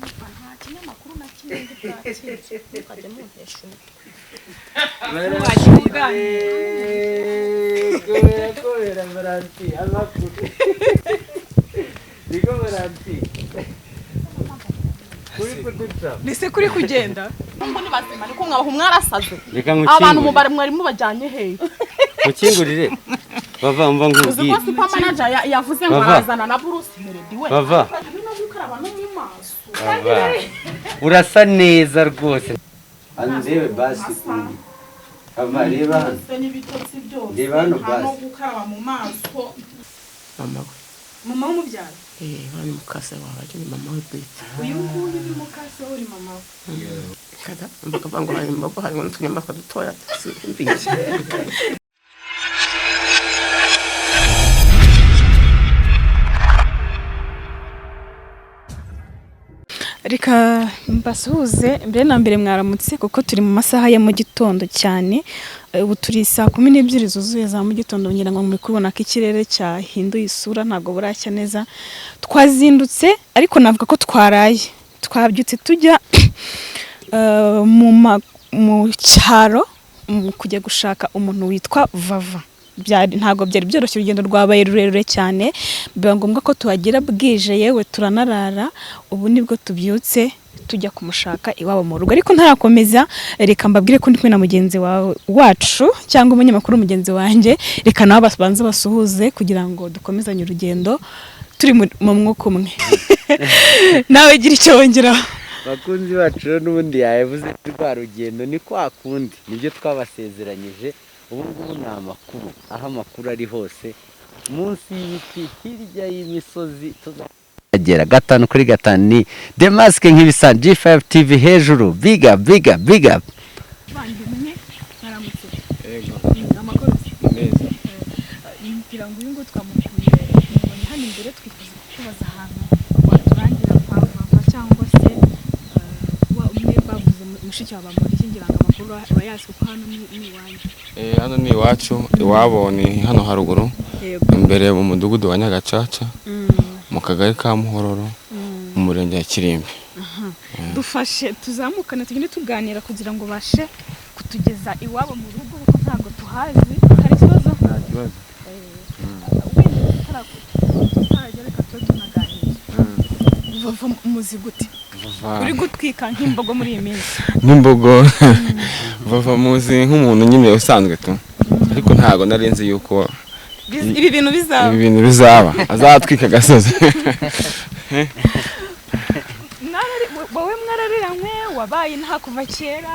nta kinyamakuru na kimwe ndi bwakire mukajya muntesha Corera Varanti, amakuru. Digo Varanti. Kuri kudutsa. Nise kuri kugenda. Ngo ni bazima niko mwabaho mwarasaze. Reka nkukingurire. Abantu mubare mwari mubajyanye he. Mukingurire. Bava mva nkubwiye. Uzi ko super manager yavuze ngo arazana na Bruce Melody we. Bava. Bava. Urasa neza rwose. Andebe basi kuri. Bava reba hano. Reba hano basi. No gukaraba mu maso. Mama. Mama w'umubyara. Bani mukase waje ni mama we bwite. Uyu nguyu ni mukase we mama we. Kada mbavango hari mbago hari n'utunyamaswa dutoya simbizi. Reka mbasuhuze mbere na mbere mwaramutse kuko turi mu masaha ya mu gitondo cyane. Ubu turi saa 12 zuzuye za mu gitondo ngira ngo muri kubona ko ikirere cyahinduye isura ntago buracya neza. Twazindutse ariko navuga ko twabyutse tujya mu cyaro kujya gushaka umuntu witwa Vava. Ntago byari byoroshye urugendo rwabaye rurerure cyane biba ngombwa ko tuhagera bwije yewe turanarara. Ubu nibwo tubyutse tujya kumushaka iwabo mu rugo ariko ntarakomeza. Reka mbabwire ko ndi kumwe na mugenzi wacu cyangwa umunyamakuru mugenzi wanjye. Reka nawe babanze basuhuze kugira ngo dukomezanye urugendo turi mu mwuka umwe. Nawe gira icyo wongeraho. Bakunzi bacu n'ubundi yavuze rwa rugendo ni kwa kundi nibyo twabasezeranyije. Ubu ngubu ni amakuru aho amakuru ari hose munsi y'ibiti hirya y'imisozi tuzagera 5 ni The Mask nk'ibisa G5 TV hejuru big up Bandimwe naramutse. Ego. Amakuru Neza. ngira ngo uyu ngo twamukuye hano imbere twifuza kubaza ahantu waturangira kwa Vava cyangwa se umwe bavuze mushiki wa bamuri kingira ngo amakuru abayazi kuko hano ni iwanjye. Hano ni iwacu iwabo ni hano haruguru imbere mu mudugudu wa Nyagacaca mu kagari ka Muhororo mu murenge wa Kirimbi. Dufashe tuzamukana tugende tuganira kugira ngo bashe kutugeza iwabo mu rugo kuko ntago tuhazi. Hari ikibazo? Nta kibazo. Vava umuzi gute? Uri gutwika nk'imbogo muri iyi minsi. Nk'imbogo Vava muzi nk'umuntu nyine usanzwe tu. Ariko ntago narinzi yuko ibi bintu bizaba azatwika gasozi. Wowe mwarariramwe wabaye nta kuva kera.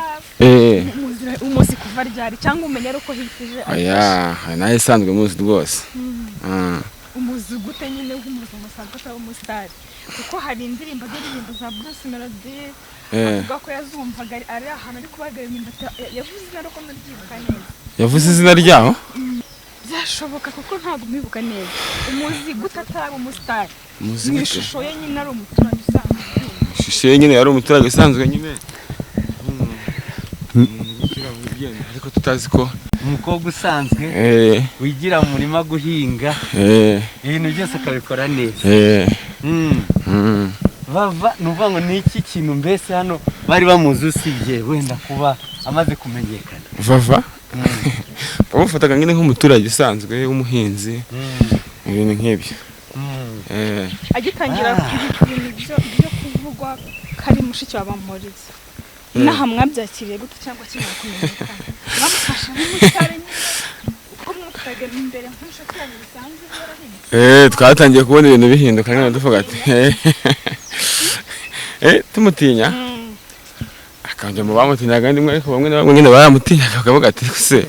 Umuzi kuva ryari cyangwa umenya uko hitije? Aya naye isanzwe muzi rwose. Umuzi gute nyine nk'umuzi musanzwe ataba umusitari kuko hari indirimbo za Bruce Melody avuga ko yazumvaga ari ahantu ari kubagara imyumbati yavuze izina ryo ndabyibuka neza. Yavuze izina ryaho? Byashoboka kuko ntabwo mwibuka neza. Umuzi gute ataba umusitari? Ishusho ye nyine ari umuturage usanzwe. Ishusho ye nyine yari umuturage usanzwe nyine. Ariko tutazi ko umukobwa usanzwe wigira mu murima guhinga ibintu byose akabikora neza. Vava nuvuga ngo ni iki kintu mbese hano bari bamuzi usibye wenda kuba amaze kumenyekana? Vava bamufataga nyine nk'umuturage usanzwe w'umuhinzi ibintu nk'ibyo. Agitangira ibintu byo kuvugwa kari mushiki wa Bamuriza naha mwabyakiriye gute cyangwa kimwe kumenyekana? Bamufasha n'umusitari nyine uko mwufataga imbere nk'ushaka bisanzwe byarahinduka. Twatangiye kubona ibintu bihinduka nyine duvuga ati tumutinya akanje mu bamutinyaga ndimwe ariko bamwe na bamwe nyine baramutinyaga bakavuga ati se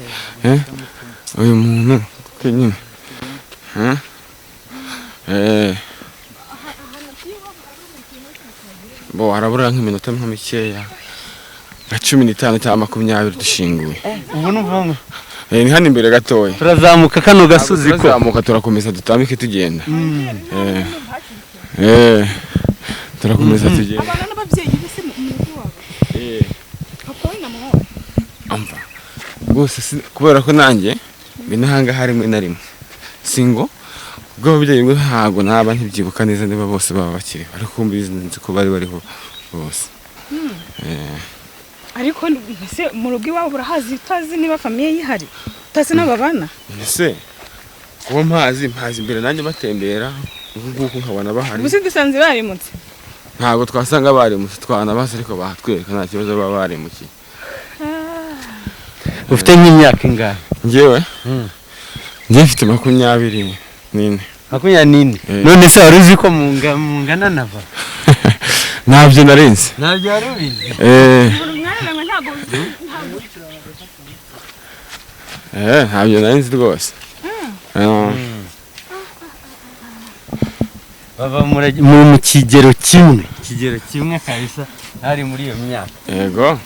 uyu muntu nyine bo harabura nk'iminota mikeya nka 15 cyangwa 20 dushinguye. Ubu nuvuga ngo ni hano imbere gatoya turazamuka kano gasozi ko turazamuka turakomeza dutambike tugenda. Turakomeza tugenda. Abana n'ababyeyi bise mu rugo wabo. Papa we na mama Amva bose kubera ko nanjye binahanga harimo na rimwe singo ubwo ababyeyi ngo ntabwo naba ntibyibuka neza niba bose baba bakiriho ariko nzi ko bari bariho bose. ariko mbese mu rugo iwabo urahazi utazi niba famiye yihari utazi n'ababana ese kuba mpazi imbere nanjye batembera nguko nkabona bahari. gusa dusanze barimutse ntabwo twasanga barimutse twanabaza ariko bahatwereka nta kibazo baba barimukiye. ufite nk'imyaka ingahe? Njyewe mfite 24. 24. none se wari uzi ko mungana nava? ntabyo narinzi. ntabyo wari ubizi? ntabyo narinzi rwose. baba mu kigero kimwe kabisa hari muri iyo myaka. Yego.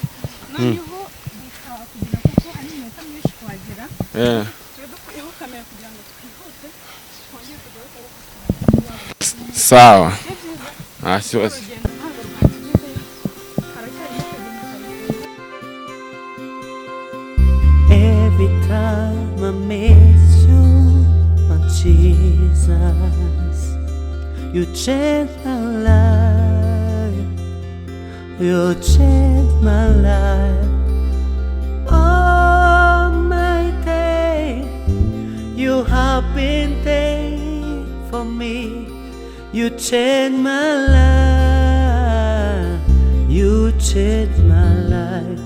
Sawa. Kibazo. Every time I miss you, oh Jesus, you change my life, you change my life. All my day, you have been there for me. You change my life, you change my life.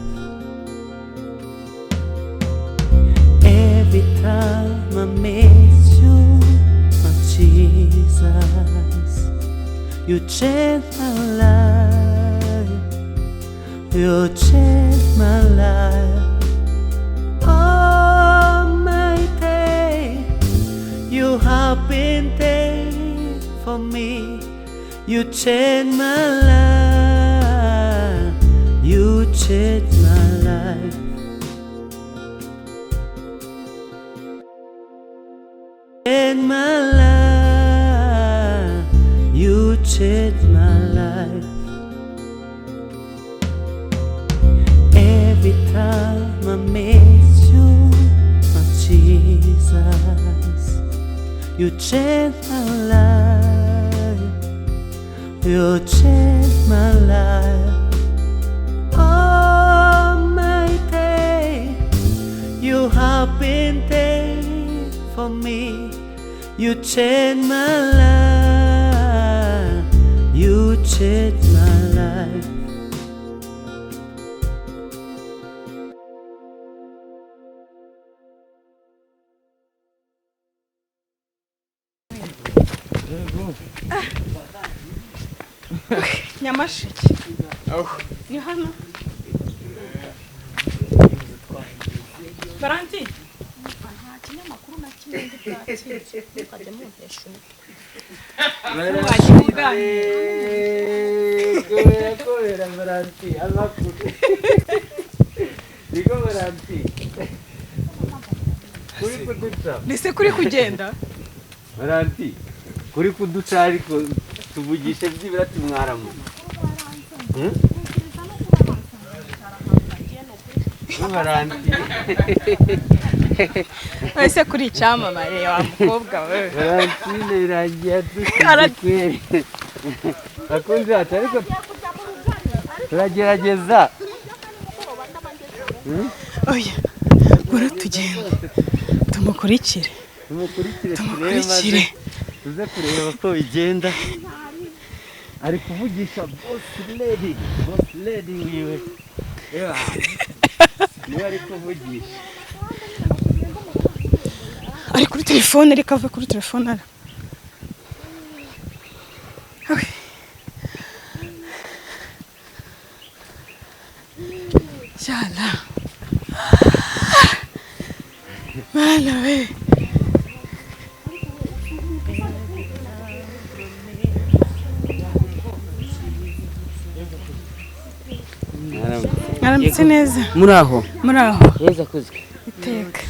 Every time I miss you, oh Jesus, you change my life, you change my life. All my day, you have been there for me. You change my life, you change my life. Change my life, you change my life. Every time I miss you, oh Jesus, you change my life, you change my life. All my day, you have been there for me. You change my life, you change my life. Nyamasheke ni hano Valentin kinyamakuru na kimwe ndikatse mukajya mumpesha Yakorera Valentin amakuru. Niko Valentin. Kuri kuduca. Nise kuri kugenda Valentin. Kuri kuduca ariko tuvugishe byibura tumwaramu. Valentin. ese kuri icyamamare wa mukobwa we Valentin iragiye dushyize akunze ati ariko turagerageza. oya gura tugenda tumukurikire turebe tuze kureba ko bigenda. ari kuvugisha boss lady wiwe niwe ari kuvugisha. ari kuri telefone reka ave kuri telefone ara Yala Mala we Aramutse neza. Muraho. Yeza kuzwe. Iteka.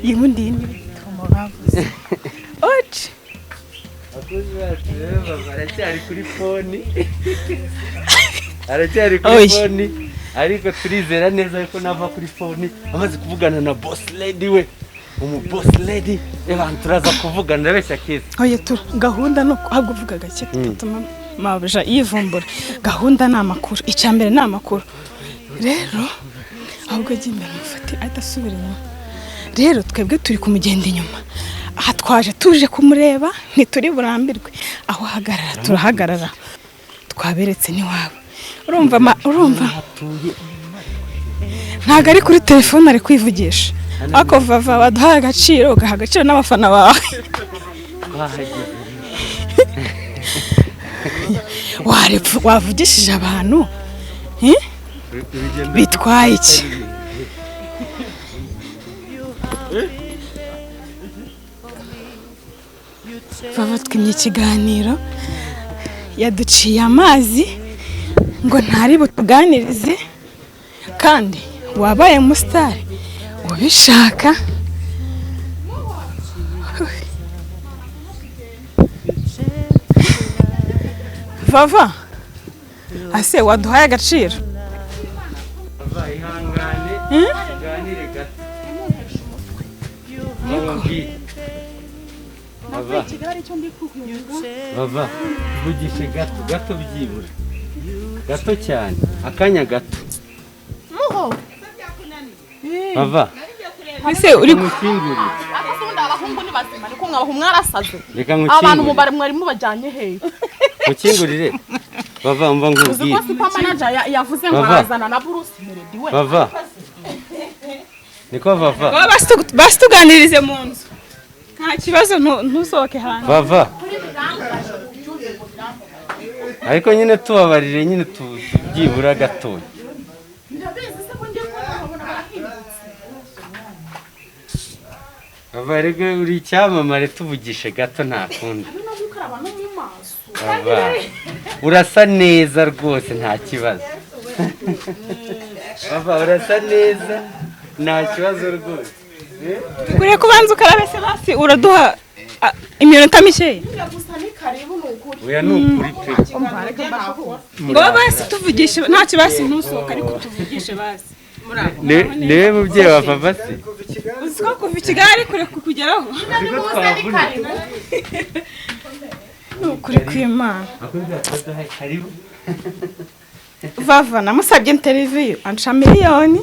Yibundi ni bituma bavuze. Ochi. aracyari kuri foni aracyari kuri foni ariko turizera neza yuko nava kuri foni amaze kuvugana na boss lady we boss lady turaza kuvugana ndabeshya keza oye gahunda no kuvuga gake tutuma mabuja yivumbura gahunda ni amakuru icyambere ni amakuru rero ahubwo gimbere mufate adasubira inyuma rero twebwe turi kumugenda inyuma aha twaje tuje kumureba ntituri burambirwe aho hagarara turahagarara twaberetse ni wawe urumva ntago ari kuri telefone ari kwivugisha ako vava waduhaye agaciro ugaha agaciro n'abafana bawe wavugishije abantu bitwaye iki vava twimye ikiganiro yaduciye amazi ngo ntari butuganirize kandi wabaye umusitari ubishaka vava ase waduhaye agaciro ihangane tuganire gato Vava vugishe gato byibura gato cyane akanya gato Vava ese uri kumukingurira abahungu ni bazima niko mwarasaze reka nkukingurire abantu mwari mubajyanye he mukingurire Vava mva nkubwire uzi ko super manager yavuze ngo arazana na Bruce Melody we Vava niko Vava basituganirize mu nzu nta kibazo ntusohoke hanze Vava ariko nyine tubabarire nyine tubyibura gatoya Vava rego uri icyamamare tuvugishe gato nta kundi Vava urasa neza rwose nta kibazo Vava urasa neza nta kibazo rwose ukuriye kubanza ukarabe se basi uraduha iminota mikeya oya ni ukuri pe ngo basi tuvugishe nta kibazo ntusohoka ariko tuvugishe basi niwe mubyeyi wa Vava se uzi ko kuva i Kigali kure kukugeraho ni ukuri kw'Imana Vava namusabye interview anca miliyoni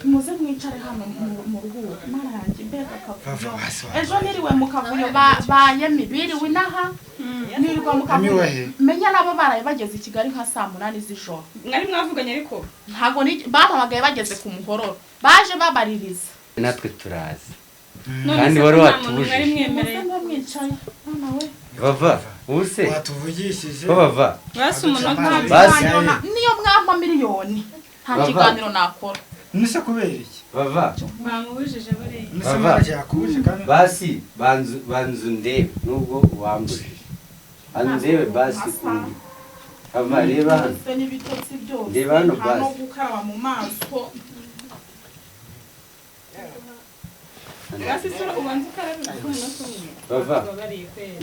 muze mwicare hano mu rugo mara yanjye mbega kavuyo ejo niriwe mu kavuyo bayemi biriwe inaha nirirwa mu kavuyo menya nabo baraye bageze i Kigali nka 8 z'ijoro mwari mwavuganye ariko ntago bampamagaye bageze ku muhororo baje babaririza natwe turazi kandi wari watuje mwicaye nawe Vava ubuse watuvugishije Vava basi umunota basi niyo mwampa miliyoni nta kiganiro nakora nise kubera iki Vava bamubujije bare nise manje yakuje kandi basi banzu ndebe nubwo wambujije andebe basi kundi Vava reba hano n'ibitotsi byose reba hano no basi gukaraba mu maso basi sura ubanza ukarabe umunota umwe Vava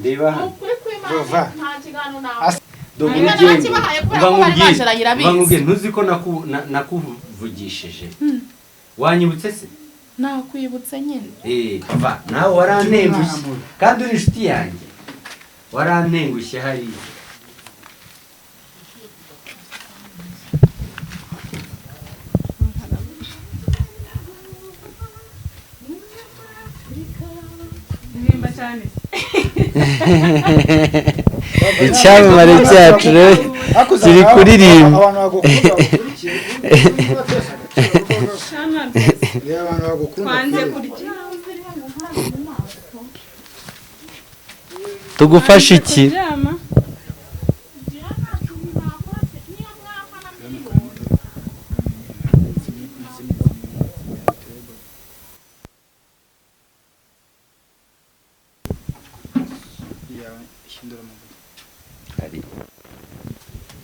reba hano ukuri kw'Imana nta kiganiro nakora Bangubwiye ntuzi ko nakuvugishije wanyibutse se nakwibutse nyine Vava nawe warantengushye kandi uri inshuti yanjye warantengushye hariya nimba cyane icyamamare cyacu kiri kuririmba abantu bagukunda abantu bagukunda kwanze kurya tugufasha iki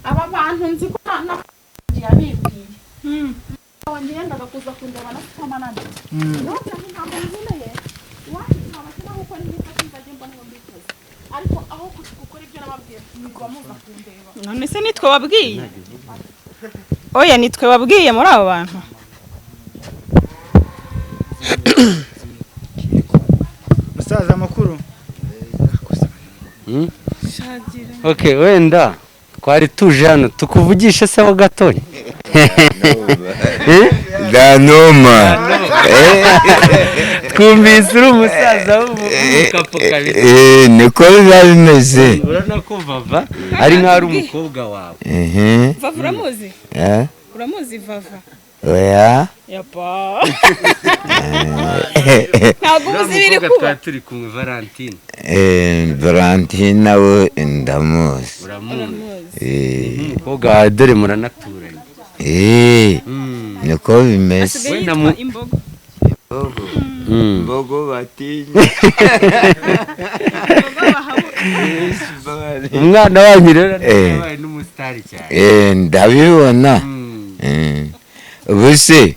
aba bantu nzi ko yabibwiye wangendaga kuza kundeba na supermanade none ntabwo nzineye wabakina gukora ibintu nzajya mbona ngo mbikoze ariko aho gukora ibyo nababwiye nigwa muza kundeba none se nitwe wabwiye oya nitwe wabwiye muri abo bantu musaza makuru Okay, wenda twari tuje hano tukuvugisha se ho gatoya Danoma. twumvise uri umusaza w'umukapo kabisa Niko biba bimeze. urabona ko Vava ari nk'ari umukobwa wawe Vava uramuzi uramuzi Vava Oya. yapa ntabwo uzi biri kuba turi kumwe Valentine Valentine nawe ndamuzi. uramuzi umukobwa wa dore muranaturanye niko bimeze. wenda mu imbogo Mbogo batinya. umwana wanyu rero yabaye n'umusitari cyane ndabibona. Ubuse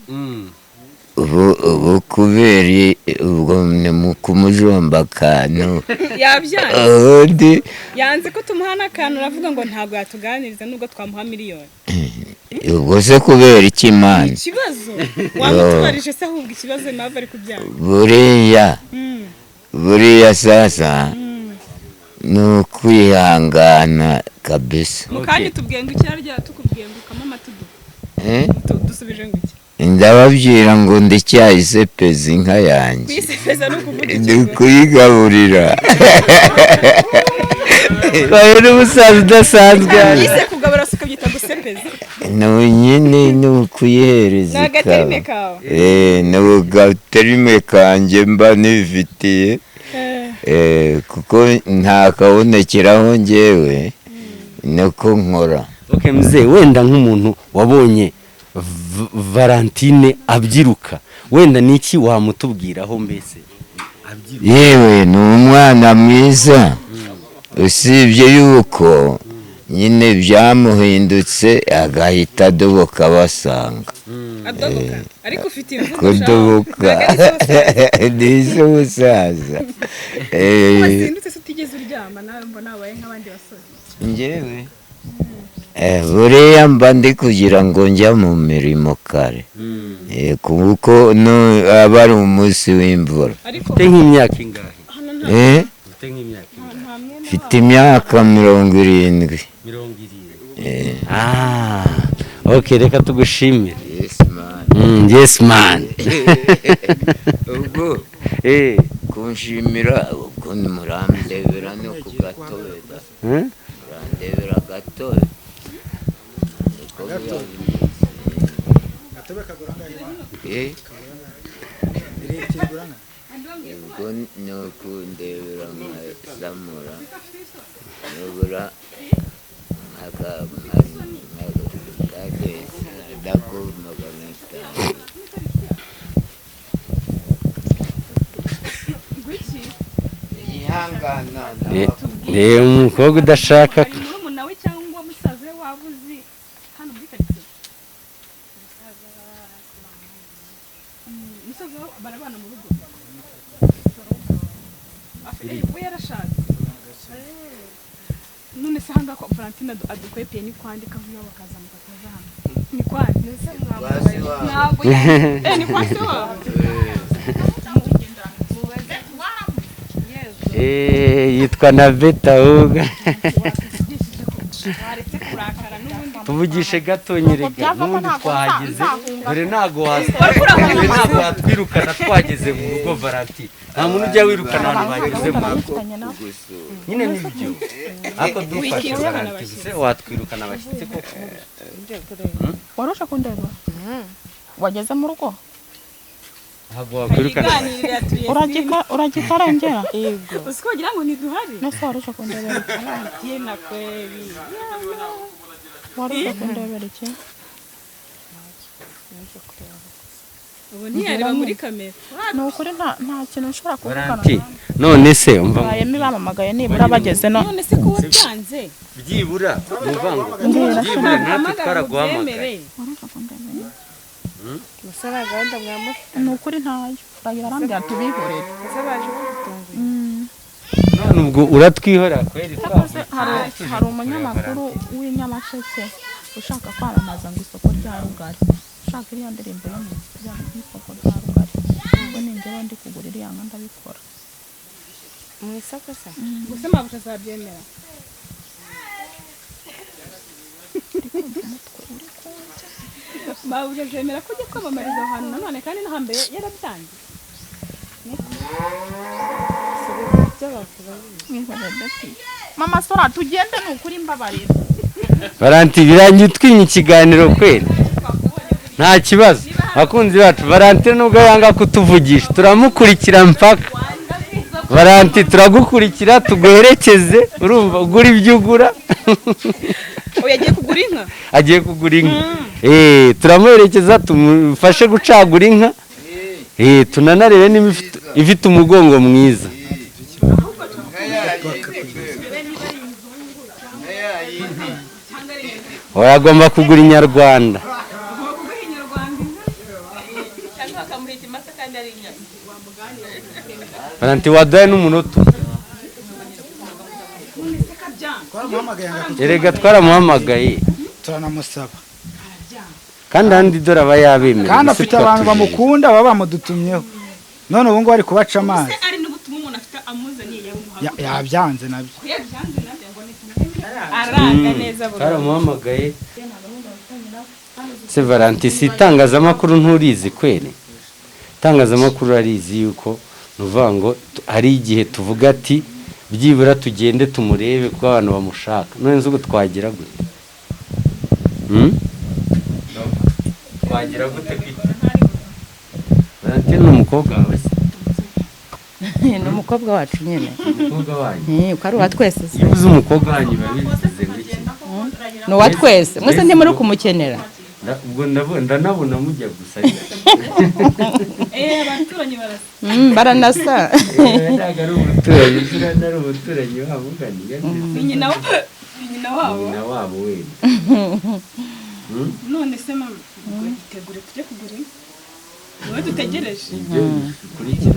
ubu kubera ubwo ni mu kumujomba akantu yabyanze yanze ko tumuhana akantu uravuga ngo ntabwo yatuganiriza nubwo twamuha miliyoni ubwo se kubera iki Imana ikibazo wamutubarije se ahubwo ikibazo nawe ari kubyanga buriya sasa ni ukwihangana kabisa mukanya tubwiye ngo icyarya tukubwiye ngo ukama amatudu dusubije ngo iki ndababwira ngo ndicyahise peza inka yanjye kwisefeza no kuvuga ndi kuyigaburira bayo n'umusaza udasanzwe yise kugabura suka byita gusepeza nyine ni ukuyihereza n'agaterime kawe n'agaterime kanjye mba nifitiye kuko nta kabonekeraho njyewe nuko nkora okay mzee wenda nk'umuntu wabonye Valentine abyiruka wenda niki wamutubwiraho mbese yewe ni umwana mwiza usibye yuko nyine byamuhindutse agahita adoboka basanga adoboka ariko ufite imvugo kudoboka nizo umusaza wazindutse se utigeze uryama nawe mbona wabaye nk'abandi basore njyewe buriya mba ndi kugira ngo njya mu mirimo kare kuko aba ari umunsi w'imvura ufite nk'imyaka ingahe mfite imyaka 70 okay reka tugushimire yes man ubwo kunshimira uko murandebera no kugatobera murandebera gatoya ubwo ni ukundebera nkazamura nubura umukobwa udashaka murumuna we cyangwa musaza we wabuzi hano muri karitsiye musaza we barabana mu rugo we yarashatse none se hanga ko Valentine adukwepeye ni kwandika vuba bakaza mukakaza hano ni kwandi ntabwo ni kwandi wa yitwa Naveta Huga tuvugishe gato nyerega n'ubundi twahageze dore ntago watwirukana twageze mu rugo Valentine nta muntu ujya wirukana abantu bageze mu rugo nyine nibyo ako dufashe Valentine se watwirukana abashyitsi koko warusha kundeba wageze mu rugo ntabwo wakwirukana uragikarengera yego usiko wagira ngo ntiduhari nese warusha kundebera iki na kweli warusha kundebera iki ubu ntiyareba muri kamera ni ukuri nta kintu nshobora kuvugana Valentin none se umva bayemi bamamagaye nibura bageze no none se ko wabyanze byibura muvango byibura natwe twaraguhamagaye musaba gahunda mwamushaka ni ukuri ntayo urayira arambwira tubihorere baje kugutunguye none ubwo uratwihora kweri Cyakoze hari umunyamakuru w'inyamasheke ushaka kwamamaza ngo isoko rya Rugari ushaka iriya ndirimbo yo mu isoko rya Rugari ubwo ninjyewe ndi kugura iriya nka ndabikora mu isoko se gusa mabuja azabyemera mabuja azemera ko ujya kwamamariza aho hantu nanone kandi no hambere yarabyanze mama sora tugende ni ukuri mbabarira Valentin birangiye utwinye ikiganiro kweri nta kibazo abakunzi bacu Valentin nubwo yanga kutuvugisha turamukurikira mpaka Valentin turagukurikira tuguherekeze urumva ugura ibyo ugura yagiye kugura inka agiye kugura inka turamuherekeza tumufashe gucagura inka tunanarebe niba ifite umugongo mwiza uragomba kugura inyarwanda Valentin waduhaye n'umunota erega twaramuhamagaye turanamusaba kandi ahandi dore aba yabemera kandi afite abantu bamukunda baba bamudutumyeho none ubu ngubu ari kubaca amazi ari n'ubutumwa umuntu afite amuzaniye yabyanze nabyo aranga neza twaramuhamagaye se Valentin si itangazamakuru nturizi kweri itangazamakuru arizi yuko nuvuga ngo hari igihe tuvuga ati byibura tugende tumurebe ko abantu bamushaka none nzuko twagira gute twagira gute Valentin ni umukobwa wawe se ni umukobwa wacu nyine umukobwa wanyu uko ari uwa twese iyo uzi umukobwa wanyu biba bivuze iki ni uwa twese mwese ntimuri kumukenera ubwo ndanabona mujya gusa abaturanyi baranasa ntabwo ari umuturanyi ari umuturanyi wabo uganiye ni nyina wabo wenda none se mama itegure tujye kugura inka niwe dutegereje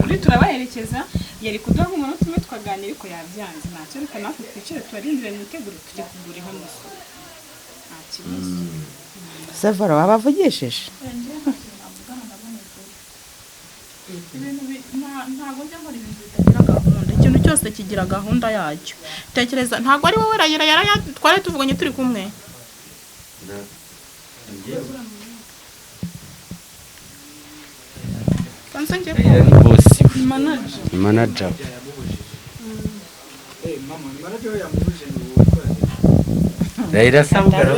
kuri turabaherekeza yari kuduha umunota umwe twaganira ariko yabyanze ntacyo reka natwe twicare tubarindire mwitegure tujye kugura inka muso nta kibazo Savara wabavugishije ntabwo njya nkora ibintu bitagira gahunda ikintu cyose kigira gahunda yacyo tekereza ntabwo ari wowe rayira twari tuvuganye turi kumwe manager Raila Sambara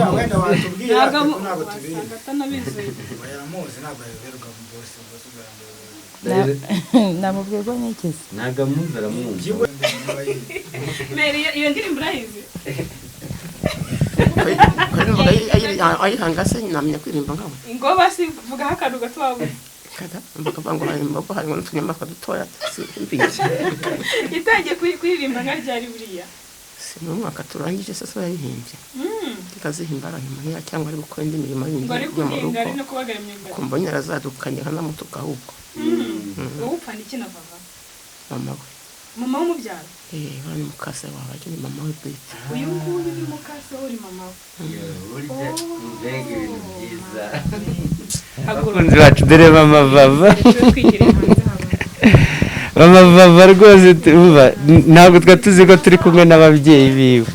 namubwirwa n'ikizi ntago amuzara mwumva iyo ndirimbo urayizi ayihanga se namenya kuririmba nkawe ingoba si vugaho akantu gato wabuze bakavuga ngo hari imbogo harimo n'utunyamaswa dutoya itangiye kuririmba nka ryari buriya si mu mwaka turangije se yayihimbye ikazihimbara muhira cyangwa ari gukora indi mirimo yo mu rugo kumva nyine arazadukanye nkanamutuka ahubwo wowe upfana iki na vava mama we mama w'umubyaro bari mukase wawe ni mama we bwite uyu nguyu ni mukase uri mama we abakunzi bacu dore mama vava mama vava rwose ntabwo twa tuzi ko turi kumwe n'ababyeyi biwe